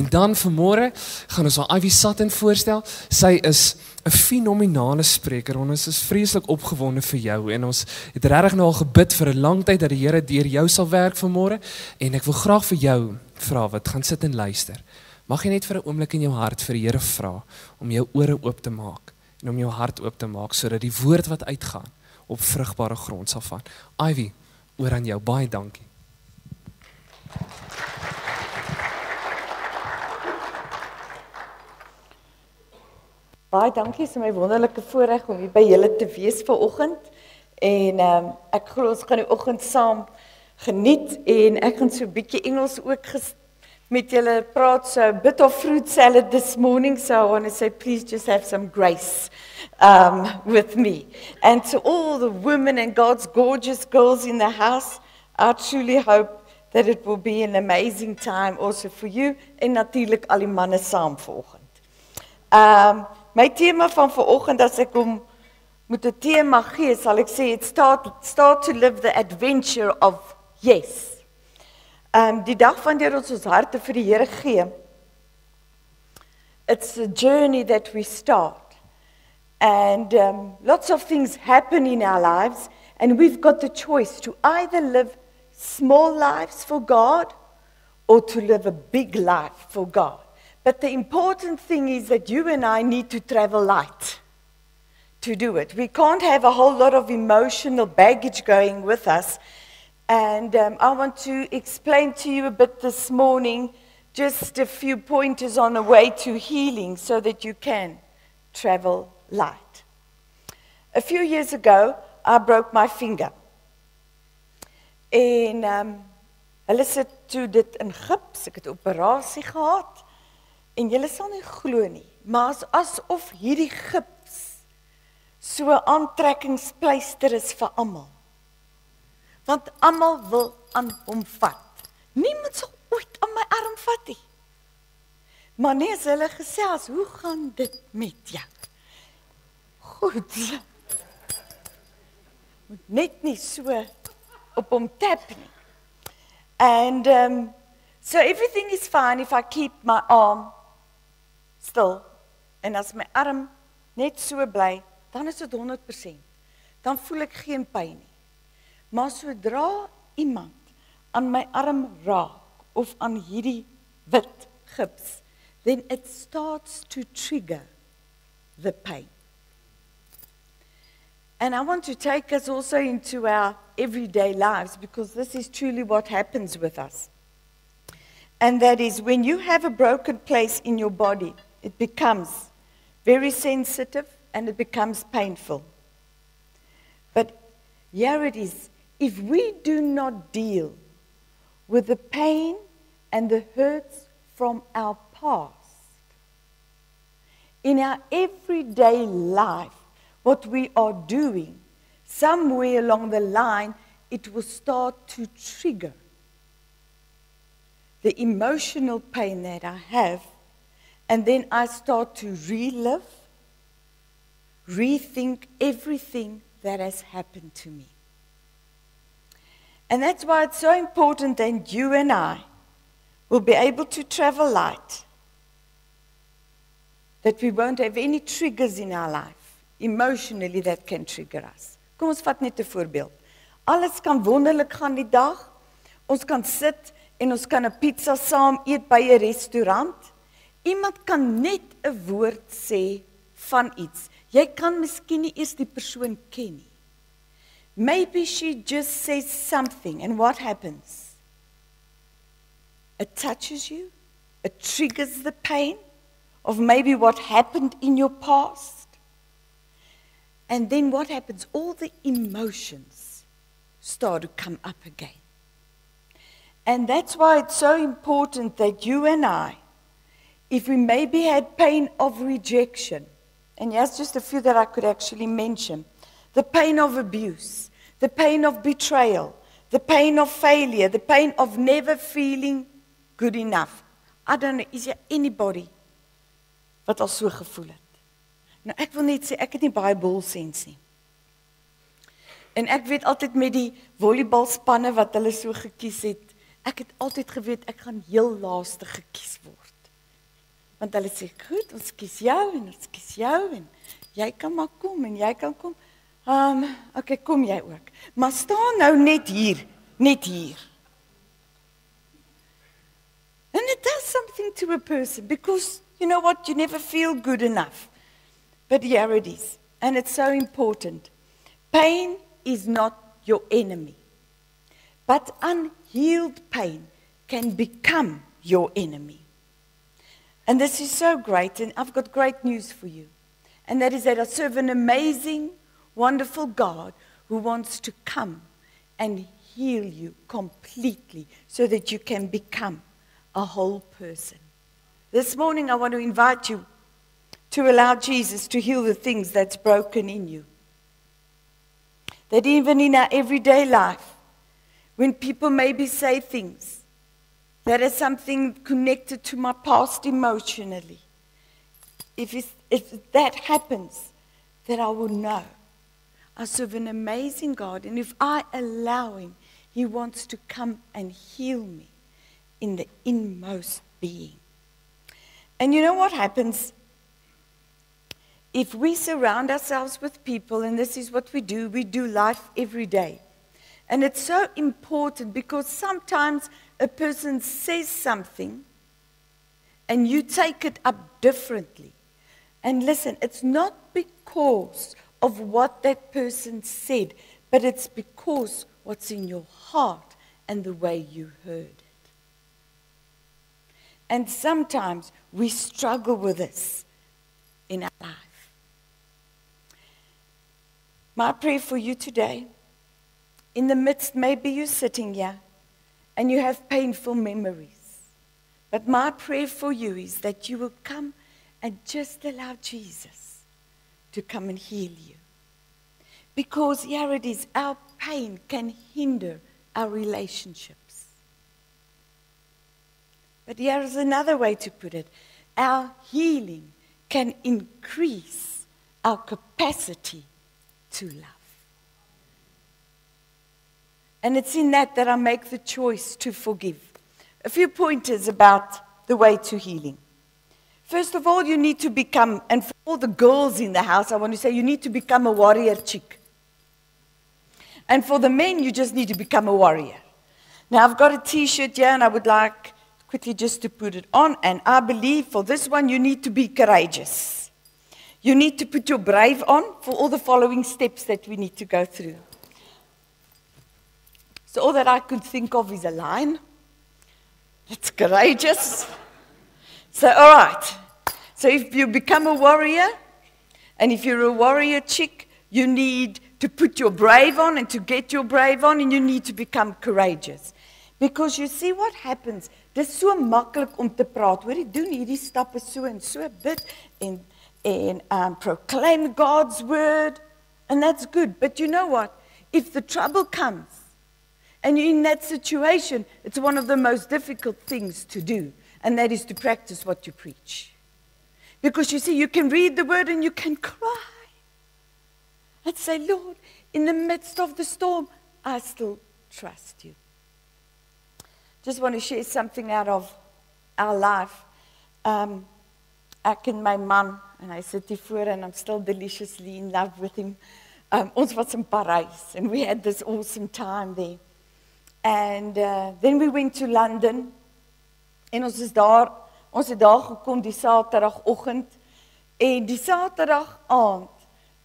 En dan vanmôre gaan ons aan Ivy Sutton voorstel. Sy is 'n fenominale spreker. Ons is vreeslik opgewonde vir jou en ons het regtig nou al gebid vir 'n lang tyd dat die Here deur jou sal werk vanmôre. En ek wil graag vir jou vra wat gaan sit en luister. Mag jy net vir 'n oomblik in jou hart vir die Here vra om jou ore oop te maak en om jou hart oop te maak sodat die woord wat uitgaan op vrugbare grond sal val. Ivy, oor aan jou. Baie dankie. Baie dankie, is my wonderlike voorreg om hier by julle te wees vanoggend. En ek glo ons gaan die oggend saam geniet en ek gaan so 'n bietjie Engels ook met julle praat, so a bit of fruit salad this morning, so I want to say please just have some grace with me. And to all the women and God's gorgeous girls in the house, I truly hope that it will be an amazing time also for you en natuurlik al die manne saam vanoggend. My tema van vanoggend, as ek hom moet 'n tema gee, sal ek sê, start to live the adventure of yes. Die dag wanneer ons harte vir die Here gee, it's a journey that we start. And lots of things happen in our lives, and we've got the choice to either live small lives for God or to live a big life for God. But the important thing is that you and I need to travel light to do it. We can't have a whole lot of emotional baggage going with us. And I want to explain to you a bit this morning, just a few pointers on the way to healing so that you can travel light. A few years ago, I broke my finger. En hulle sit toe dit in gips, ek het 'n operasie gehad. En julle sal nie glo nie, maar asof hierdie gips so 'n aantrekkingspleister is vir almal. Want almal wil aan hom vat. Niemand sal ooit aan my arm vat nie. Maar nee, as hulle gesels, hoe gaan dit met jou? Goed. Moet net nie so op hom tap nie. And so everything is fine if I keep my arm still. En as my arm net so bly, dan is dit 100%. Dan voel ek geen pyn nie. Maar sodra iemand aan my arm raak of aan hierdie wit gips, then it starts to trigger the pain. And I want to take us also into our everyday lives, because this is truly what happens with us. And that is, when you have a broken place in your body, it becomes very sensitive and it becomes painful. But here it is. If we do not deal with the pain and the hurts from our past, in our everyday life, what we are doing, somewhere along the line, it will start to trigger the emotional pain that I have, and then I start to relive, rethink everything that has happened to me. And that's why it's so important that you and I will be able to travel light, that we won't have any triggers in our life, emotionally, that can trigger us. Kom ons vat net 'n voorbeeld. Alles kan wonderlik gaan die dag. Ons kan sit en ons kan 'n pizza saam eet by 'n restaurant. Iemand kan net 'n woord sê van iets. Jy kan miskien nie eers die persoon ken nie. Maybe she just says something, and what happens? It touches you. It triggers the pain of maybe what happened in your past. And then what happens? All the emotions start to come up again. And that's why it's so important that you and I, if we maybe had pain of rejection, and yes, just a few that I could actually mention, the pain of abuse, the pain of betrayal, the pain of failure, the pain of never feeling good enough. I don't know, is there anybody wat al so gevoel het? Nou, ek wil net sê, ek het nie baie bolsens nie. En ek weet altyd met die volleybalspanne wat hulle so gekies het, ek het altyd geweet, ek gaan heel laaste gekies word. Want hulle sê, goed, ons kies jou en ons kies jou en jy kan maar kom en jy kan kom. Okay, kom jy ook. Maar staan nou net hier, net hier. And it does something to a person because, you know what, you never feel good enough. But here it is. And it's so important. Pain is not your enemy. But unhealed pain can become your enemy. And this is so great, and I've got great news for you. And that is that I serve an amazing, wonderful God who wants to come and heal you completely so that you can become a whole person. This morning I want to invite you to allow Jesus to heal the things that's broken in you. That even in our everyday life, when people maybe say things that is something connected to my past emotionally, if that happens, that I will know. I serve an amazing God, and if I allow Him, He wants to come and heal me in the inmost being. And you know what happens? If we surround ourselves with people, and this is what we do life every day. And it's so important because sometimes a person says something and you take it up differently. And listen, it's not because of what that person said, but it's because what's in your heart and the way you heard it. And sometimes we struggle with this in our life. My prayer for you today, in the midst, maybe you're sitting here and you have painful memories. But my prayer for you is that you will come and just allow Jesus to come and heal you. Because here it is, our pain can hinder our relationships. But here is another way to put it. Our healing can increase our capacity to love. And it's in that I make the choice to forgive. A few pointers about the way to healing. First of all, you need to become, and for all the girls in the house, I want to say you need to become a warrior chick. And for the men, you just need to become a warrior. Now, I've got a t-shirt here, and I would like quickly just to put it on. And I believe for this one, you need to be courageous. You need to put your brave on for all the following steps that we need to go through. So all that I could think of is a line. It's courageous. So, all right. So if you become a warrior, and if you're a warrior chick, you need to put your brave on and to get your brave on, and you need to become courageous. Because you see what happens. Dis so maklik om te praat. Hoor, jy doen hierdie stappe so en so bid and proclaim God's word, and that's good. But you know what? If the trouble comes, and you're in that situation, it's one of the most difficult things to do, and that is to practice what you preach. Because you see, you can read the word and you can cry and say, Lord, in the midst of the storm, I still trust you. Just want to share something out of our life. Ek en my man, and I sit hier voor, and I'm still deliciously in love with him. Ons was in Parijs, and we had this awesome time there. And then we went to London, en ons het daar gekom die Saterdagoggend, en die Saterdag aand,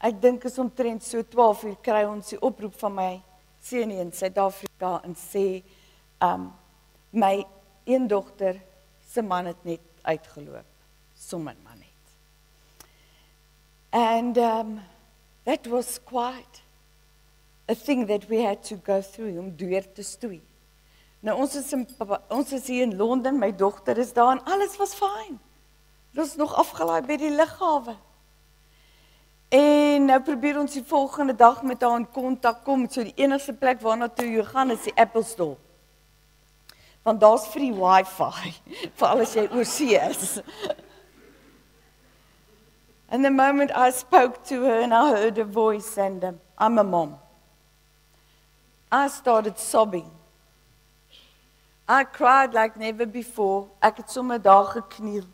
ek dink is omtrent so 12 uur, kry ons die oproep van my seunie in Suid-Afrika, en sê, my een dogter, se man het net uitgeloop, sommer maar net. And that was quite a thing that we had to go through, om deur te stoei. Nou, ons is hier in Londen, my dogter is daar, en alles was fijn. Ons is nog afgelaai by die lughawe. En nou probeer ons die volgende dag met haar in kontak kom, so die enigste plek waarna toe jy gaan is die Apple Store. Want daar's free wifi, vir alles jy oor see is. And the moment I spoke to her and I heard her voice, and I'm a mom, I started sobbing. I cried like never before. Ek het sommer daar gekniel.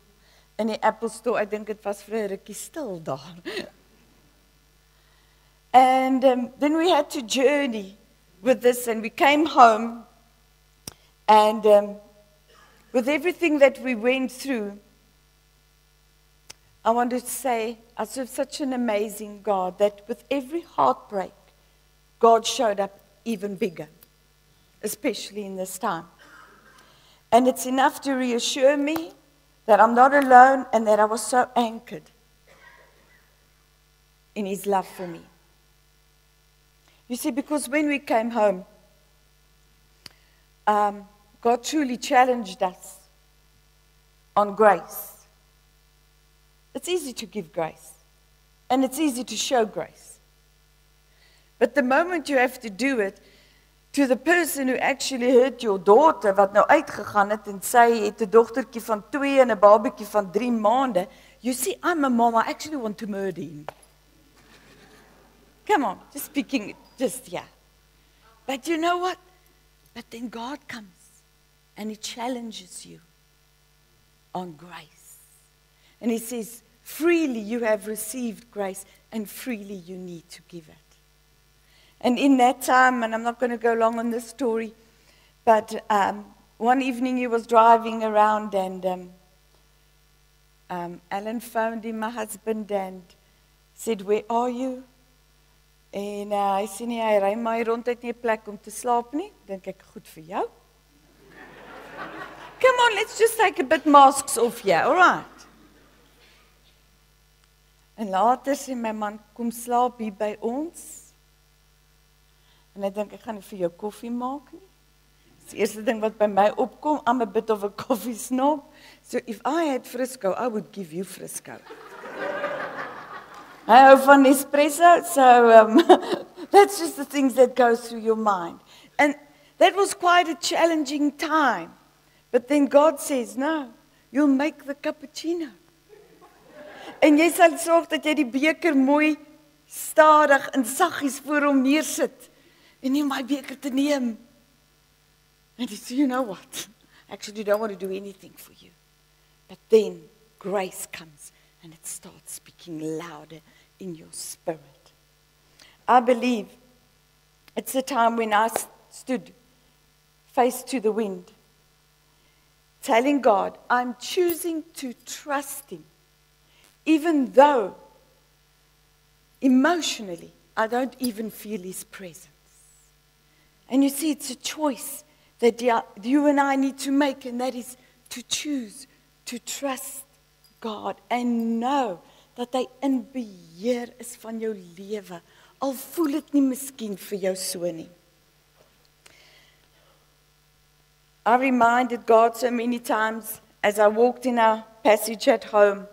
in die Apple Store. Ek dink dit was vir 'n rukkie stil daar. And then we had to journey with this, and we came home, and with everything that we went through, I want to say, I serve such an amazing God that with every heartbreak, God showed up even bigger, especially in this time. And it's enough to reassure me that I'm not alone and that I was so anchored in His love for me. You see, because when we came home, God truly challenged us on grace. It's easy to give grace, and it's easy to show grace. But the moment you have to do it to the person who actually hurt your daughter, wat nou uitgegaan het en sy het 'n dogtertjie van 2 en 'n babatjie van 3 maande, you see, I'm a mom, I actually want to murder him. Come on, just speaking, yeah. But you know what? But then God comes and He challenges you on grace. And He says, freely you have received grace, and freely you need to give it. And in that time, and I'm not going to go long on this story, but one evening he was driving around, and Alan phoned him, my husband, and said, "Where are you?" En hy sê nie, hy ry maar rond, het nie 'n plek om te slaap nie. Dink ek, goed vir jou. Come on, let's just take a bit masks off here, all right? En later sê my man, kom slaap hier by ons. En ek dink, ek gaan nie vir jou koffie maak nie. Dis die eerste ding wat by my opkom, I'm a bit of a coffee snob. So if I had Frisco, I would give you Frisco. I hou van espresso, so that's just the things that go through your mind. And that was quite a challenging time. But then God says, no, you'll make the cappuccino. En jy sal sorg dat jy die beker mooi stadig en saggies voor hom neersit. En nie my beker te neem. And he said, you know what? I actually don't want to do anything for you. But then grace comes and it starts speaking louder in your spirit. I believe it's a time when I stood face to the wind, telling God, I'm choosing to trust Him, even though emotionally I don't even feel His presence. And you see, it's a choice that you and I need to make, and that is to choose to trust God and know dat hy in beheer is van jou lewe, al voel dit nie miskien vir jou so nie. I reminded God so many times as I walked in our passage at home,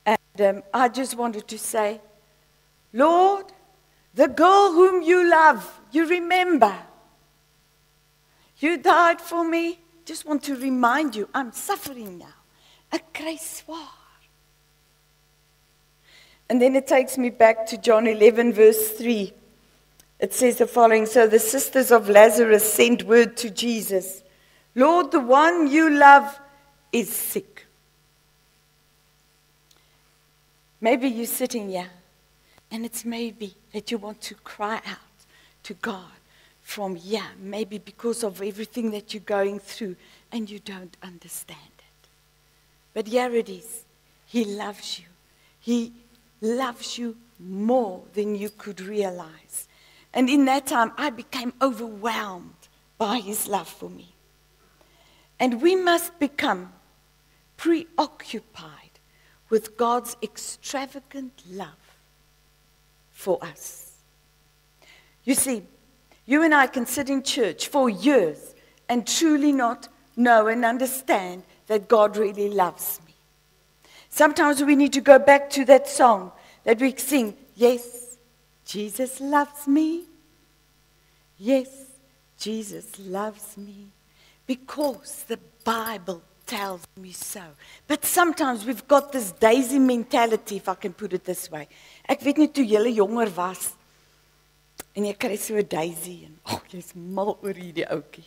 and I just wanted to say, Lord, the girl whom you love, you remember, you died for me. Just want to remind you, I'm suffering now. Ek kry swaar. And then it takes me back to John 11, verse 3. It says the following, so the sisters of Lazarus sent word to Jesus, Lord, the one you love is sick. Maybe you're sitting here, and it's maybe that you want to cry out to God from here, maybe because of everything that you're going through, and you don't understand it. But here it is. He loves you. He loves you more than you could realize. And in that time, I became overwhelmed by His love for me. And we must become preoccupied with God's extravagant love for us. You see, you and I can sit in church for years and truly not know and understand that God really loves me. Sometimes we need to go back to that song that we sing, yes, Jesus loves me. Yes, Jesus loves me. Because the Bible tells me so. But sometimes we've got this daisy mentality, if I can put it this way. Ek weet nie toe julle jonger was, en jy kry so 'n daisy, en jy's mal oor hierdie ouetjie.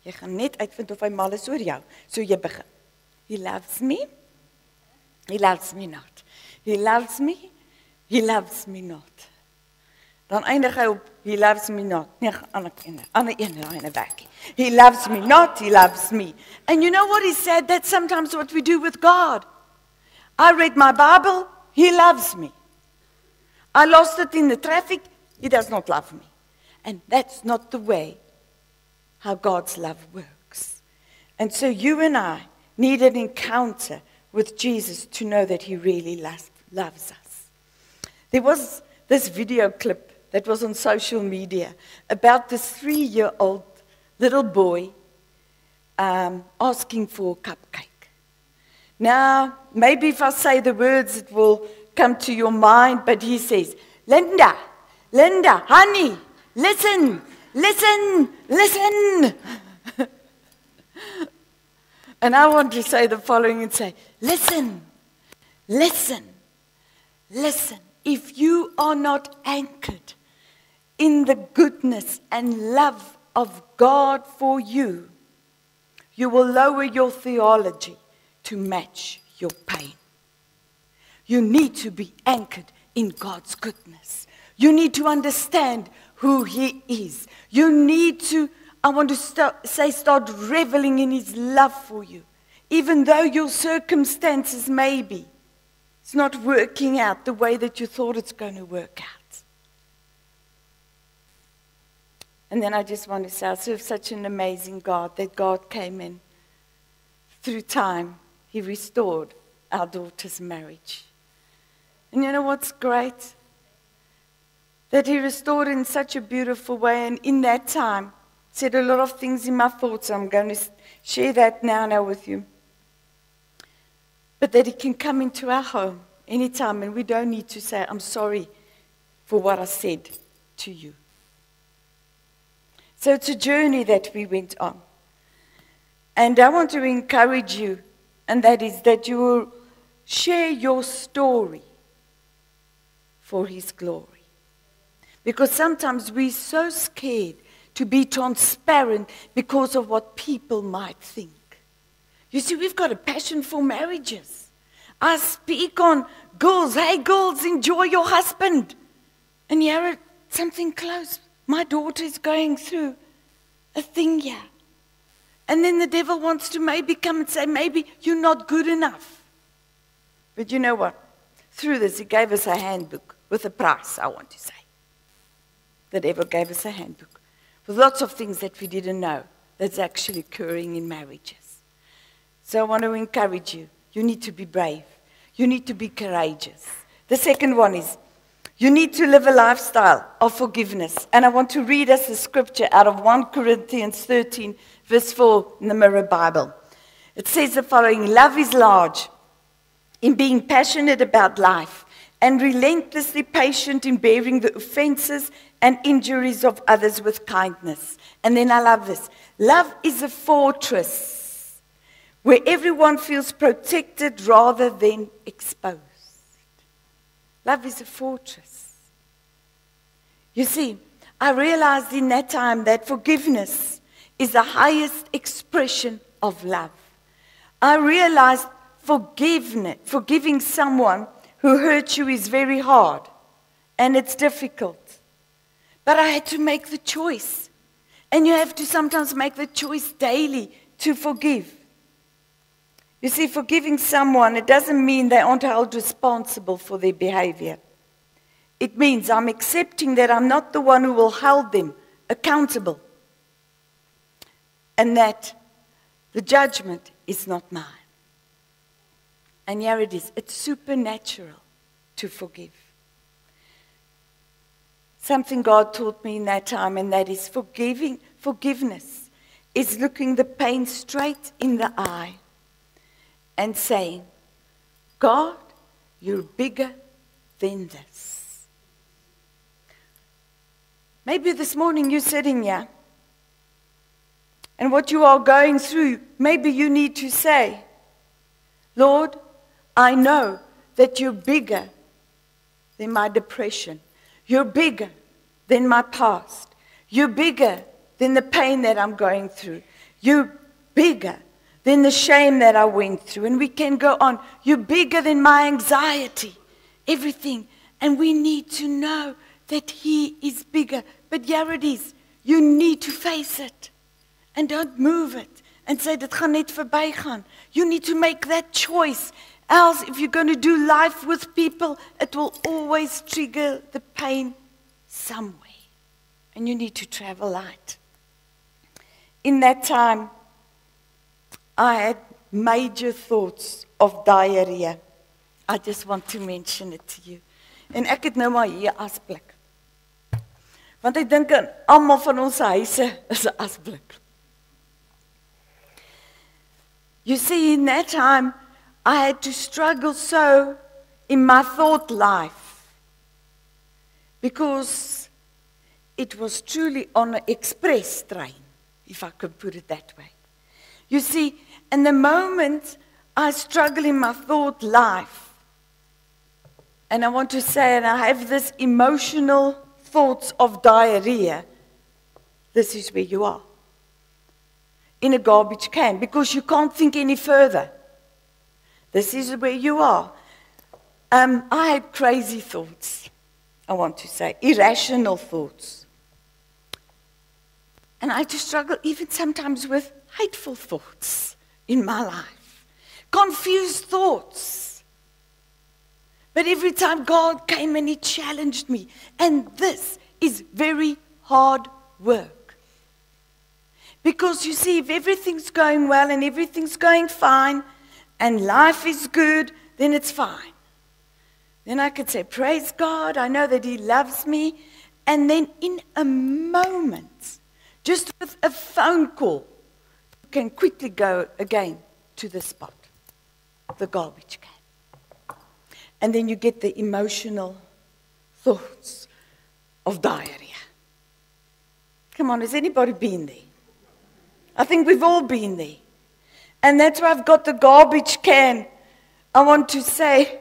Jy gaan net uitvind of hy mal is oor jou, so jy begin. He loves me. He loves me not. He loves me. He loves me not. Dan eindig hy op, he loves me not. Nee, ander ene werkie. He loves me not, he loves me. And you know what he said? That's sometimes what we do with God. I read my Bible, he loves me. I lost it in the traffic, he does not love me. And that's not the way how God's love works. And so you and I need an encounter with Jesus to know that he really loves us. There was this video clip that was on social media about this 3-year-old little boy asking for a cupcake. Now, maybe if I say the words, it will come to your mind, but he says, Linda, honey, listen. And I want to say the following and say, listen. If you are not anchored in the goodness and love of God for you, you will lower your theology to match your pain. You need to be anchored in God's goodness. You need to understand who he is. You need to, I want to start reveling in his love for you. Even though your circumstances maybe it's not working out the way that you thought it's going to work out. And then I just want to say, I serve such an amazing God that God came in. Through time, he restored our daughter's marriage. And you know what's great? That he restored in such a beautiful way. And in that time, said a lot of things in my thoughts. I'm going to share that now with you. But that he can come into our home anytime, and we don't need to say, I'm sorry for what I said to you. So it's a journey that we went on. And I want to encourage you, and that is that you will share your story for his glory. Because sometimes we're so scared to be transparent because of what people might think. You see, we've got a passion for marriages. I speak on girls. Hey, girls, enjoy your husband. And here, something close. My daughter is going through a thing here. And then the devil wants to maybe come and say, maybe you're not good enough. But you know what? Through this, he gave us a handbook with a price, I want to say. The devil gave us a handbook with lots of things that we didn't know that's actually occurring in marriages. So I want to encourage you. You need to be brave. You need to be courageous. The second one is, you need to live a lifestyle of forgiveness. And I want to read us a scripture out of 1 Corinthians 13, verse 4 in the Mirror Bible. It says the following: love is large in being passionate about life and relentlessly patient in bearing the offenses and injuries of others with kindness. And then I love this. Love is a fortress where everyone feels protected rather than exposed. Love is a fortress. You see, I realized in that time that forgiveness is the highest expression of love. I realized forgiving someone who hurt you is very hard and it's difficult. But I had to make the choice. And you have to sometimes make the choice daily to forgive. You see, forgiving someone, it doesn't mean they aren't held responsible for their behavior. It means I'm accepting that I'm not the one who will hold them accountable. And that the judgment is not mine. And here it is. It's supernatural to forgive. Something God taught me in that time, and that is forgiveness is looking the pain straight in the eye and saying, God, you're bigger than this. Maybe this morning you're sitting here, and what you are going through, maybe you need to say, Lord, I know that you're bigger than my depression. You're bigger than my past. You're bigger than the pain that I'm going through. You're bigger than the shame that I went through. And we can go on. You're bigger than my anxiety, everything. And we need to know that He is bigger. But here it is. You need to face it. And don't move it. And say, dit gaan net verbygaan. You need to make that choice. Else, if you're going to do life with people, it will always trigger the pain somewhere. And you need to travel light. In that time, I had major thoughts of diarrhea. I just want to mention it to you. En ek het nou maar hier asblik. Want ek dink aan almal van ons huise is 'n asblik. You see, in that time, I had to struggle so in my thought life because it was truly on an express train, if I could put it that way. You see, and the moment I struggle in my thought life, and I want to say, and I have this emotional thoughts of diarrhea, this is where you are. In a garbage can, because you can't think any further. This is where you are. I had crazy thoughts, I want to say, irrational thoughts. And I had to struggle even sometimes with hateful thoughts in my life. Confused thoughts. But every time God came and He challenged me. And this is very hard work. Because you see, if everything's going well and everything's going fine and life is good, then it's fine. Then I could say, praise God, I know that He loves me. And then in a moment, just with a phone call, you can quickly go again to the spot, the garbage can. And then you get the emotional thoughts of diarrhea. Come on, has anybody been there? I think we've all been there. And that's why I've got the garbage can. I want to say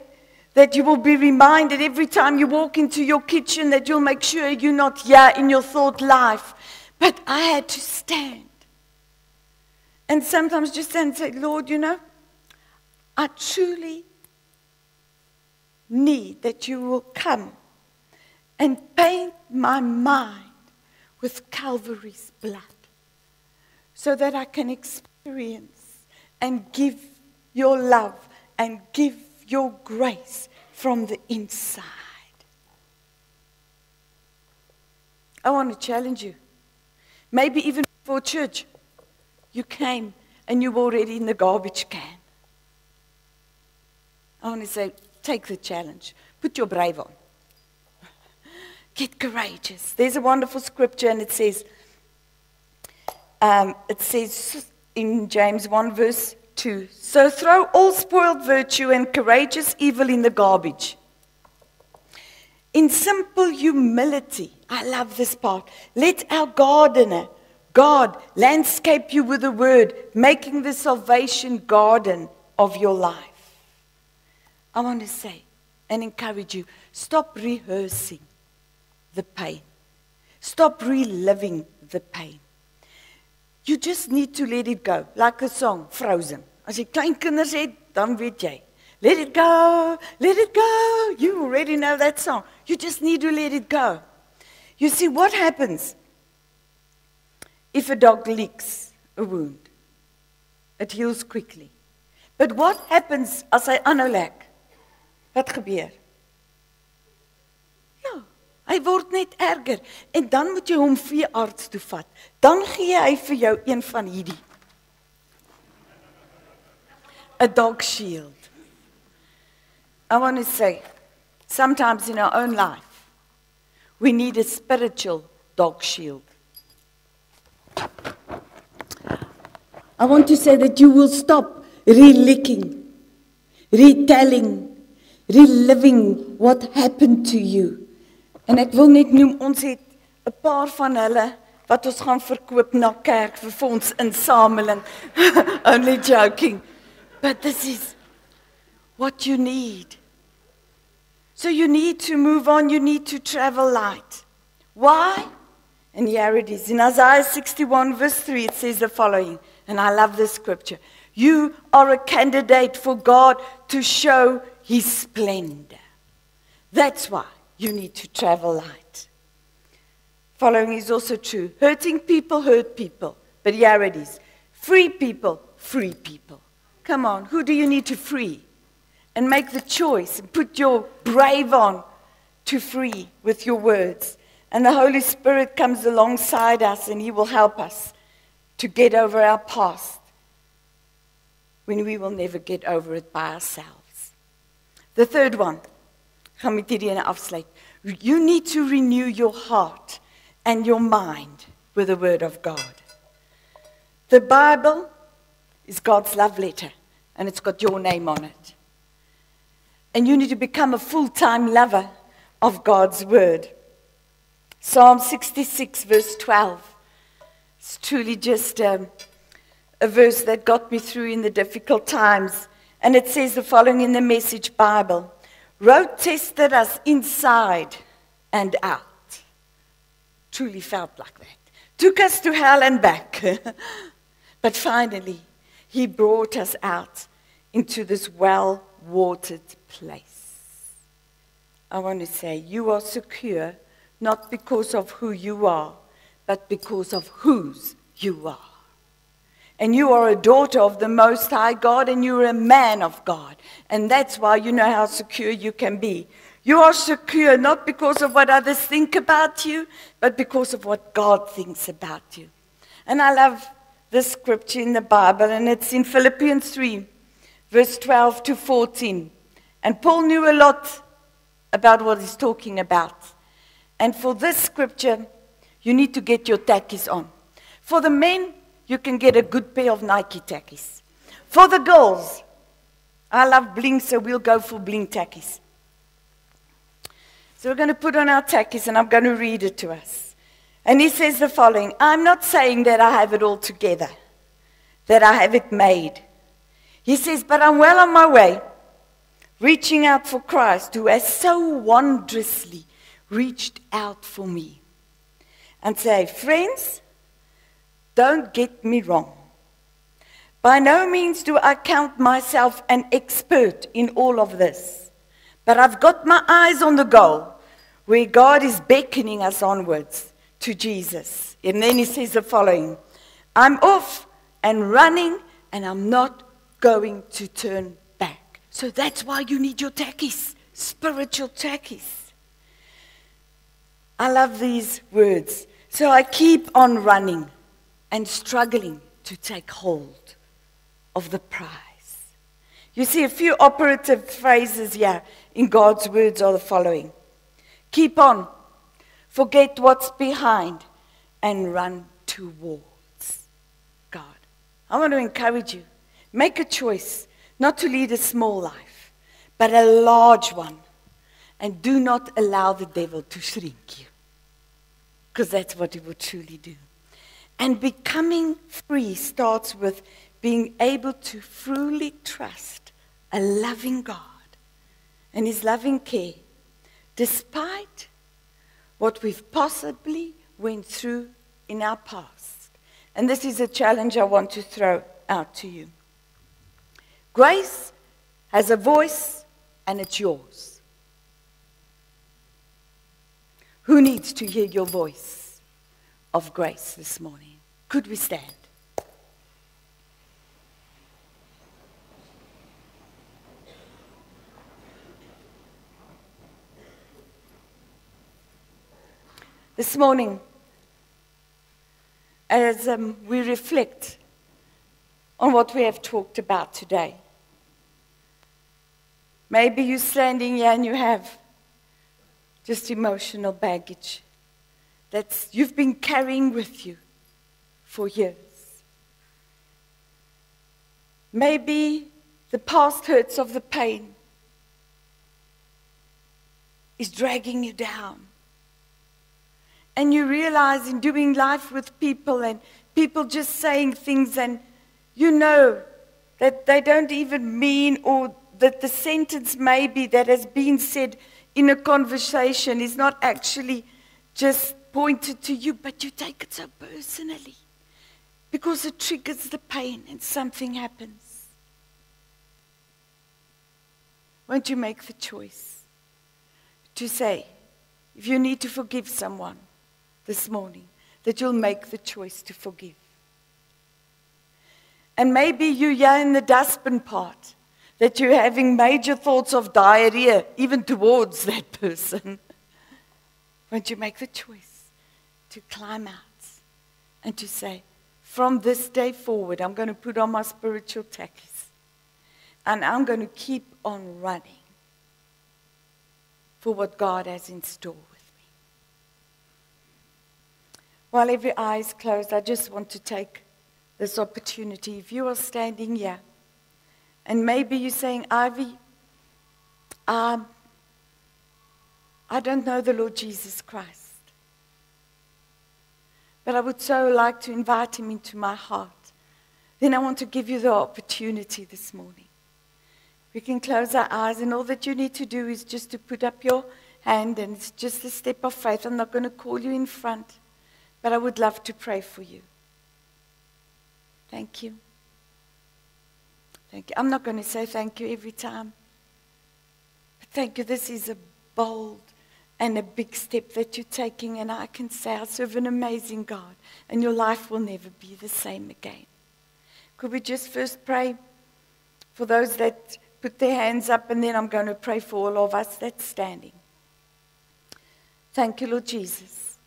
that you will be reminded every time you walk into your kitchen that you'll make sure you're not here in your thought life. But I had to stand. And sometimes just stand and say, Lord, you know, I truly need that you will come and paint my mind with Calvary's blood, so that I can experience and give your love and give your grace from the inside. I want to challenge you. Maybe even before church, you came and you were already in the garbage can. I want to say, take the challenge. Put your brave on. Get courageous. There's a wonderful scripture and it says in James 1 verse 2, so throw all spoiled virtue and courageous evil in the garbage. In simple humility, I love this part, let our gardener, God, landscape you with a word, making the salvation garden of your life. I want to say and encourage you, stop rehearsing the pain. Stop reliving the pain. You just need to let it go. Like the song, Frozen. As jy klein kinders het, dan weet jy. Let it go, let it go. You already know that song. You just need to let it go. You see, what happens if a dog licks a wound? It heals quickly. But what happens as hy aanhou lek? Wat gebeur? Ja, hy word net erger. En dan moet jy hom veearts toe vat. Dan gee hy vir jou een van hierdie. A dog shield. I want to say, sometimes in our own life, we need a spiritual dog shield. I want to say that you will stop relicking, retelling, reliving what happened to you. En ek wil net noem, ons het 'n paar van hulle wat ons gaan verkoop na kerk vir ons insameling. Only joking. But this is what you need. So you need to move on, you need to travel light. Why? And here it is. In Isaiah 61 verse 3 it says the following, and I love this scripture. You are a candidate for God to show His splendor. That's why you need to travel light. Following is also true. Hurting people hurt people. But here it is. Free people, free people. Come on, who do you need to free? And make the choice and put your brave on to free with your words. And the Holy Spirit comes alongside us and He will help us to get over our past when we will never get over it by ourselves. The third one, gaan met hierdie ene afsluit. You need to renew your heart and your mind with the Word of God. The Bible is God's love letter, and it's got your name on it. And you need to become a full-time lover of God's Word. Psalm 66, verse 12. It's truly just a verse that got me through in the difficult times. And it says the following in the Message Bible. Road tested us inside and out. Truly felt like that. Took us to hell and back. But finally, He brought us out into this well-watered place. I want to say, you are secure, not because of who you are, but because of whose you are. And you are a daughter of the Most High God, and you're a man of God. And that's why you know how secure you can be. You are secure not because of what others think about you, but because of what God thinks about you. And I love this scripture in the Bible, and it's in Philippians 3, verse 12 to 14. And Paul knew a lot about what he's talking about. And for this scripture, you need to get your tackies on. For the men, you can get a good pair of Nike tackies. For the girls, I love bling, so we'll go for bling tackies. So we're going to put on our tackies, and I'm going to read it to us. And he says the following, I'm not saying that I have it all together, that I have it made. He says, but I'm well on my way, reaching out for Christ, who has so wondrously reached out for me. And say, friends, don't get me wrong. By no means do I count myself an expert in all of this. But I've got my eyes on the goal, where God is beckoning us onwards to Jesus. And then he says the following, I'm off and running, and I'm not going to turn back. So that's why you need your tackies, spiritual tackies. I love these words. So I keep on running and struggling to take hold of the prize. You see, a few operative phrases here in God's words are the following. Keep on, forget what's behind, and run towards God. I want to encourage you. Make a choice not to lead a small life, but a large one. And do not allow the devil to shrink you, because that's what he will truly do. And becoming free starts with being able to fully trust a loving God and His loving care, despite what we've possibly went through in our past. And this is a challenge I want to throw out to you. Grace has a voice, and it's yours. Who needs to hear your voice of grace this morning? Could we stand? This morning, as we reflect on what we have talked about today, maybe you're standing here and you have just emotional baggage that you've been carrying with you for years. Maybe the past hurts of the pain is dragging you down. And you realize in doing life with people and people just saying things, and you know that they don't even mean, or that the sentence maybe that has been said in a conversation is not actually just pointed to you, but you take it so personally. because it triggers the pain and something happens. Won't you make the choice to say, if you need to forgive someone this morning, that you'll make the choice to forgive. And maybe you're here in the dustbin part, that you're having major thoughts of diarrhea, even towards that person. Won't you make the choice to climb out and to say, from this day forward, I'm going to put on my spiritual tackies, and I'm going to keep on running for what God has in store with me. While every eye is closed, I just want to take this opportunity. If you are standing here, and maybe you're saying, Ivy, I don't know the Lord Jesus Christ, but I would so like to invite him into my heart, then I want to give you the opportunity this morning. We can close our eyes, and all that you need to do is just to put up your hand, and it's just a step of faith. I'm not going to call you in front, but I would love to pray for you. Thank you. Thank you. I'm not going to say thank you every time, but thank you. This is a bold and a big step that you're taking, and I can say I serve an amazing God, and your life will never be the same again. Could we just first pray for those that put their hands up, and then I'm going to pray for all of us that's standing. Thank you, Lord Jesus,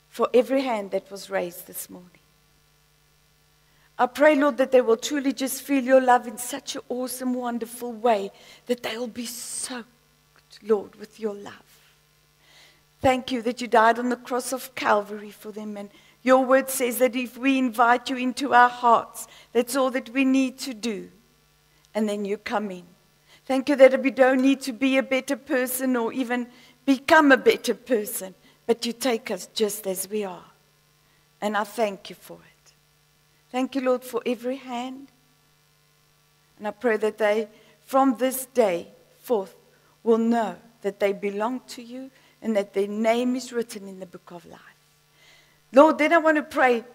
for every hand that was raised this morning. I pray, Lord, that they will truly just feel your love in such an awesome, wonderful way, that they will be soaked, Lord, with your love. Thank you that you died on the cross of Calvary for them, and your word says that if we invite you into our hearts, that's all that we need to do. And then you come in. Thank you that we don't need to be a better person or even become a better person, but you take us just as we are. And I thank you for it. Thank you, Lord, for every hand. And I pray that they, from this day forth, will know that they belong to you and that their name is written in the book of life. Lord, then I want to pray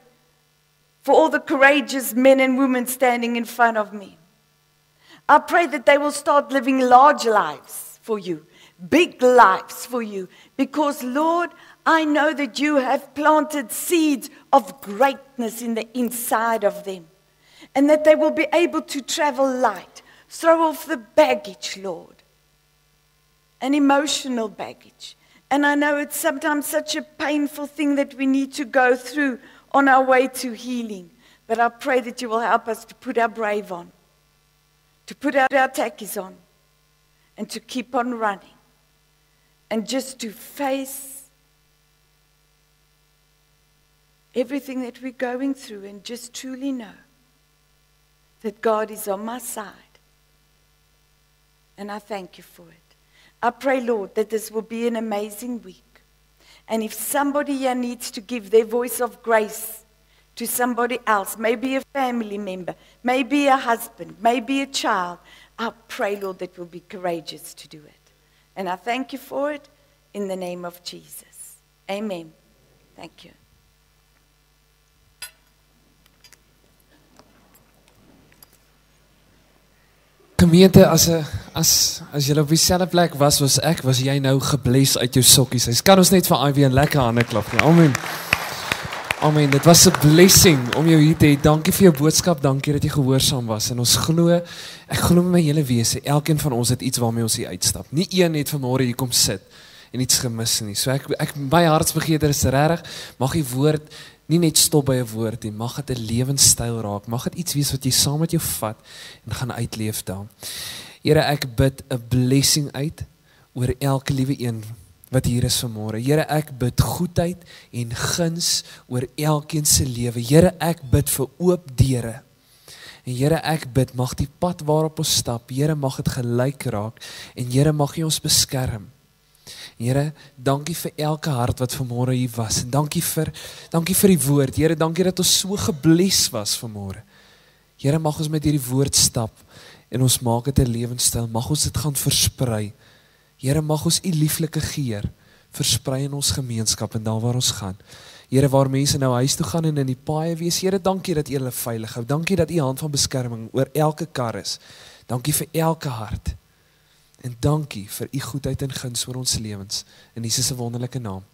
for all the courageous men and women standing in front of me. I pray that they will start living large lives for you, big lives for you, because, Lord, I know that you have planted seeds of greatness in the inside of them, and that they will be able to travel light, throw off the baggage, Lord, an emotional baggage. And I know it's sometimes such a painful thing that we need to go through on our way to healing, but I pray that you will help us to put our brave on, to put our tackies on, and to keep on running, and just to face everything that we're going through, and just truly know that God is on my side. And I thank you for it. I pray, Lord, that this will be an amazing week. And if somebody here needs to give their voice of grace to somebody else, maybe a family member, maybe a husband, maybe a child, I pray, Lord, that we'll be courageous to do it. And I thank you for it in the name of Jesus. Amen. Thank you. Gemeente, as julle op dieselfde plek was ek, was jy nou gebless uit jou sokkies. Hy kan ons net vir Ivy 'n lekker hande klap gee. Amen. Amen. Dit was 'n blessing om jou hier te hê. Dankie vir jou boodskap. Dankie dat jy gehoorsaam was. En ons glo, ek glo met my hele wese, elkeen van ons het iets waarmee ons hier uitstap. Nie een het vanmôre hier kom sit en iets gemis nie. So ek my hartsbegeerte is regtig, mag die woord nie net stop by 'n woord nie, mag dit 'n lewenstyl raak, mag dit iets wees wat jy saam met jou vat en gaan uitleef daar. Here, ek bid 'n blessing uit oor elke liewe een wat hier is vanmôre. Here, ek bid goedheid en guns oor elkeen se lewe. Here, ek bid vir oop deure. En Here, ek bid, mag die pad waarop ons stap, Here, mag dit gelyk raak, en Here, mag jy ons beskerm. Here, dankie vir elke hart wat vanmôre hier was, en dankie vir die woord. Here, dankie dat ons so gebless was vanmôre. Here, mag ons met hierdie woord stap, en ons maak dit 'n lewenstyl, mag ons dit gaan versprei. Here, mag ons u lieflike geur versprei in ons gemeenskap en daar waar ons gaan. Here, waar mense nou huis toe gaan en in die paaie wees, Here, dankie dat U hulle veilig hou. Dankie dat U hand van beskerming oor elke kar is. Dankie vir elke hart. En dankie vir U goedheid en guns oor ons lewens. In Jesus se wonderlike naam.